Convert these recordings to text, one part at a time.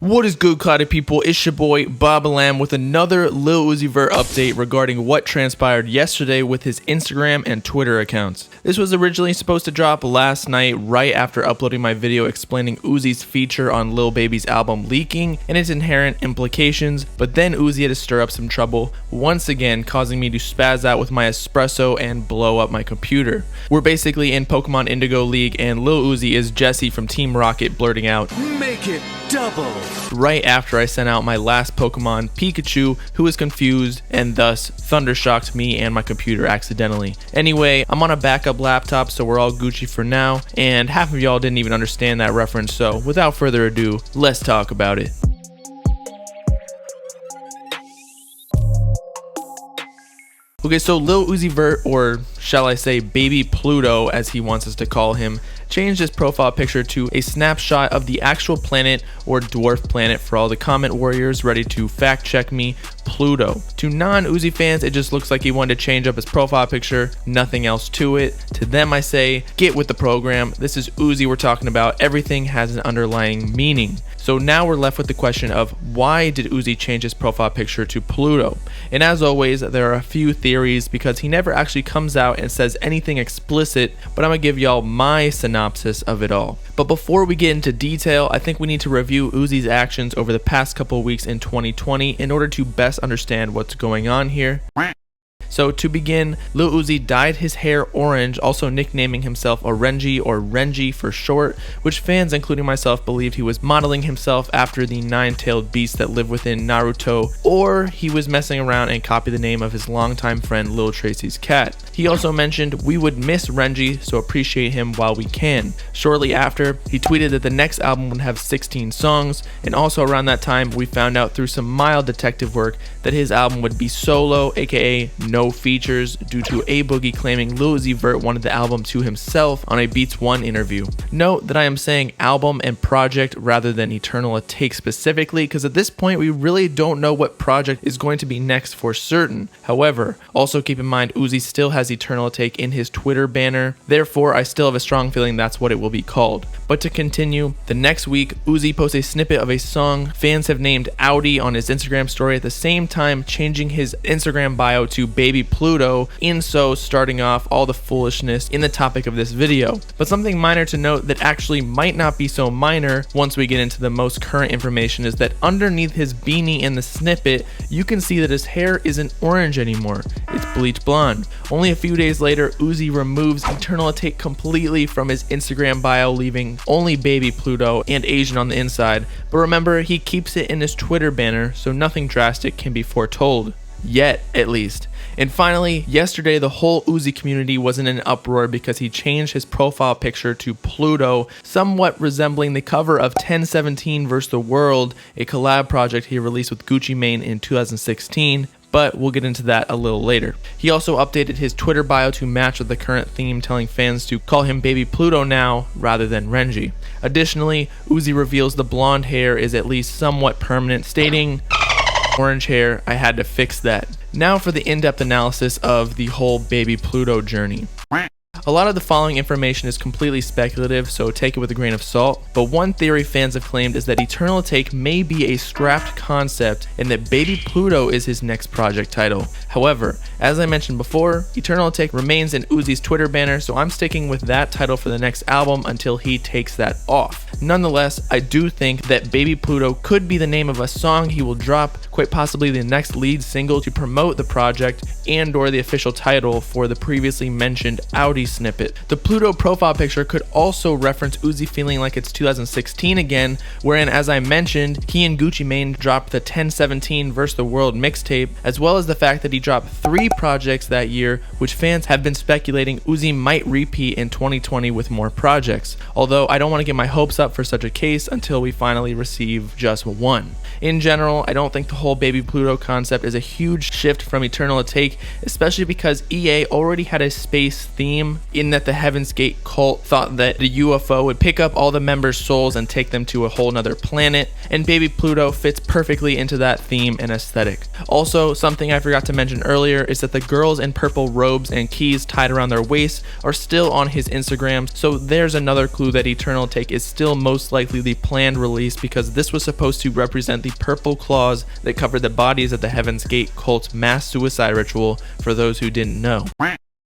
What is good, cloudy people? It's your boy Bobbalam with another Lil Uzi Vert update regarding what transpired yesterday with his Instagram and Twitter accounts. This was originally supposed to drop last night right after uploading my video explaining Uzi's feature on Lil Baby's album leaking and its inherent implications, but then Uzi had to stir up some trouble, once again causing me to spaz out with my espresso and blow up my computer. We're basically in Pokemon Indigo League and Lil Uzi is Jesse from Team Rocket blurting out, "Make it double," right after I sent out my last Pokemon, Pikachu, who was confused and thus thundershocked me and my computer accidentally. Anyway, I'm on a backup laptop, so we're all Gucci for now, and half of y'all didn't even understand that reference, so without further ado, let's talk about it. Okay, so Lil Uzi Vert, or shall I say Baby Pluto as he wants us to call him, changed his profile picture to a snapshot of the actual planet or dwarf planet for all the comment warriors ready to fact check me, Pluto. To non-Uzi fans, it just looks like he wanted to change up his profile picture, nothing else to it. To them I say, get with the program, this is Uzi we're talking about, everything has an underlying meaning. So now we're left with the question of why did Uzi change his profile picture to Pluto? And as always, there are a few theories because he never actually comes out and says anything explicit, but I'm gonna give y'all my synopsis of it all. But before we get into detail, I think we need to review Uzi's actions over the past couple of weeks in 2020 in order to best understand what's going on here. So to begin, Lil Uzi dyed his hair orange, also nicknaming himself Orenji or Renji for short, which fans including myself believed he was modeling himself after the nine-tailed beast that lived within Naruto, or he was messing around and copied the name of his longtime friend Lil Tracy's cat. He also mentioned, "We would miss Renji, so appreciate him while we can." Shortly after, he tweeted that the next album would have 16 songs, and also around that time we found out through some mild detective work that his album would be solo, aka no features, due to A Boogie claiming Lil Uzi Vert wanted the album to himself on a Beats One interview. Note that I am saying album and project rather than Eternal ATAKE specifically, because at this point we really don't know what project is going to be next for certain. However, also keep in mind Uzi still has Eternal ATAKE in his Twitter banner, therefore I still have a strong feeling that's what it will be called. But to continue, the next week Uzi posts a snippet of a song fans have named Audi on his Instagram story, at the same time changing his Instagram bio to Baby Pluto, in so starting off all the foolishness in the topic of this video. But something minor to note that actually might not be so minor once we get into the most current information is that underneath his beanie in the snippet, you can see that his hair isn't orange anymore, it's bleach blonde. Only a few days later, Uzi removes Eternal ATAKE completely from his Instagram bio, leaving only Baby Pluto and Asian on the inside, but remember, he keeps it in his Twitter banner, so nothing drastic can be foretold. Yet, at least. And finally, yesterday the whole Uzi community was in an uproar because he changed his profile picture to Pluto, somewhat resembling the cover of 1017 vs. the World, a collab project he released with Gucci Mane in 2016. But we'll get into that a little later. He also updated his Twitter bio to match with the current theme, telling fans to call him Baby Pluto now rather than Renji. Additionally, Uzi reveals the blonde hair is at least somewhat permanent, stating, "Orange hair, I had to fix that." Now for the in-depth analysis of the whole Baby Pluto journey. A lot of the following information is completely speculative, so take it with a grain of salt, but one theory fans have claimed is that Eternal ATAKE may be a scrapped concept and that Baby Pluto is his next project title. However, as I mentioned before, Eternal ATAKE remains in Uzi's Twitter banner, so I'm sticking with that title for the next album until he takes that off. Nonetheless, I do think that Baby Pluto could be the name of a song he will drop, quite possibly the next lead single to promote the project, and or the official title for the previously mentioned Audi snippet. The Pluto profile picture could also reference Uzi feeling like it's 2016 again, wherein, as I mentioned, he and Gucci Mane dropped the 1017 vs. the World mixtape, as well as the fact that he dropped 3 projects that year, which fans have been speculating Uzi might repeat in 2020 with more projects. Although I don't want to get my hopes up for such a case until we finally receive just one. In general, I don't think the whole Baby Pluto concept is a huge shift from Eternal ATAKE, especially because EA already had a space theme in that the Heaven's Gate cult thought that the UFO would pick up all the members' souls and take them to a whole nother planet, and Baby Pluto fits perfectly into that theme and aesthetic. Also, something I forgot to mention earlier is that the girls in purple robes and keys tied around their waists are still on his Instagram, so there's another clue that Eternal Take is still most likely the planned release, because this was supposed to represent the purple claws that covered the bodies of the Heaven's Gate cult's mass suicide ritual, for those who didn't know.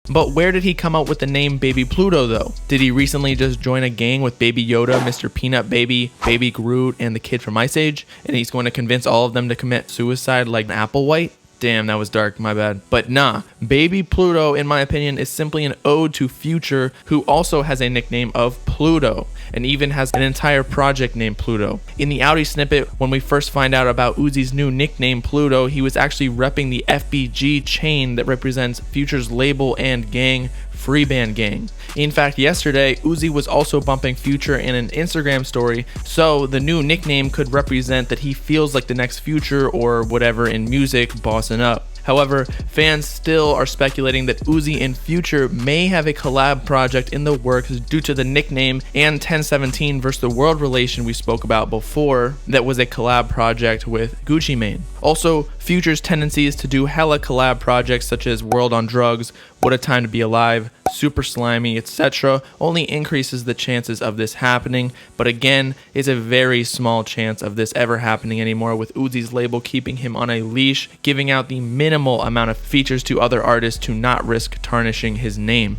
But where did he come up with the name Baby Pluto though? Did he recently just join a gang with Baby Yoda, Mr. Peanut Baby, Baby Groot, and the kid from Ice Age, and he's going to convince all of them to commit suicide like Applewhite? Damn, that was dark, my bad. But nah, Baby Pluto, in my opinion, is simply an ode to Future, who also has a nickname of Pluto, and even has an entire project named Pluto. In the Audi snippet, when we first find out about Uzi's new nickname Pluto, he was actually repping the FBG chain that represents Future's label and gang, Free Band Gang. In fact, yesterday, Uzi was also bumping Future in an Instagram story, so the new nickname could represent that he feels like the next Future or whatever in music, bossing up. However, fans still are speculating that Uzi and Future may have a collab project in the works due to the nickname and 1017 vs. the World relation we spoke about before that was a collab project with Gucci Mane. Also, Future's tendencies to do hella collab projects such as World on Drugs, What a Time to Be Alive, Super Slimy, etc. only increases the chances of this happening, but again, is a very small chance of this ever happening anymore, with Uzi's label keeping him on a leash, giving out the minimal amount of features to other artists to not risk tarnishing his name.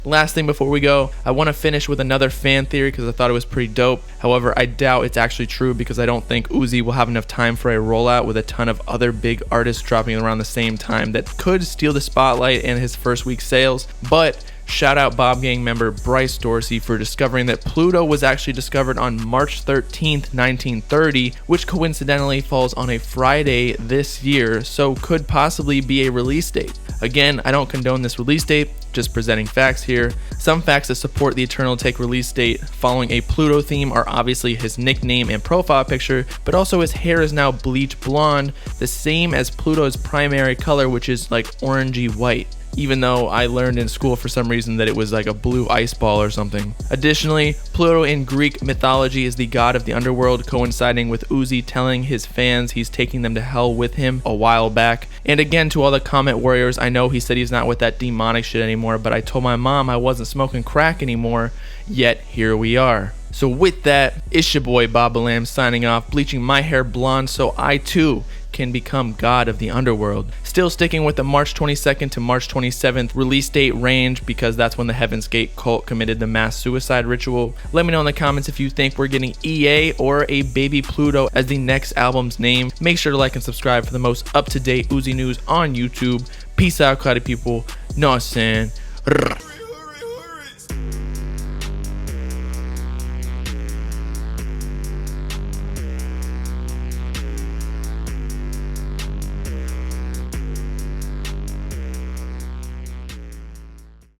Last thing before we go, I want to finish with another fan theory because I thought it was pretty dope. However, I doubt it's actually true because I don't think Uzi will have enough time for a rollout with a ton of other big artists dropping around the same time that could steal the spotlight and his first week sales. But shout out Bob Gang member Bryce Dorsey for discovering that Pluto was actually discovered on March 13th, 1930, which coincidentally falls on a Friday this year, so could possibly be a release date. Again, I don't condone this release date, just presenting facts here. Some facts that support the Eternal Take release date following a Pluto theme are obviously his nickname and profile picture, but also his hair is now bleach blonde, the same as Pluto's primary color, which is like orangey white, even though I learned in school for some reason that it was like a blue ice ball or something. Additionally, Pluto in Greek mythology is the god of the underworld, coinciding with Uzi telling his fans he's taking them to hell with him a while back. And again, to all the comment warriors, I know he said he's not with that demonic shit anymore, but I told my mom I wasn't smoking crack anymore, yet here we are. So with that, it's your boy Bobbalam signing off, bleaching my hair blonde so I too can become god of the underworld. Still sticking with the March 22nd to March 27th release date range because that's when the Heaven's Gate cult committed the mass suicide ritual. Let me know in the comments if you think we're getting EA or a Baby Pluto as the next album's name. Make sure to like and subscribe for the most up-to-date Uzi news on YouTube. Peace out, cloudy people. Know what I'm saying?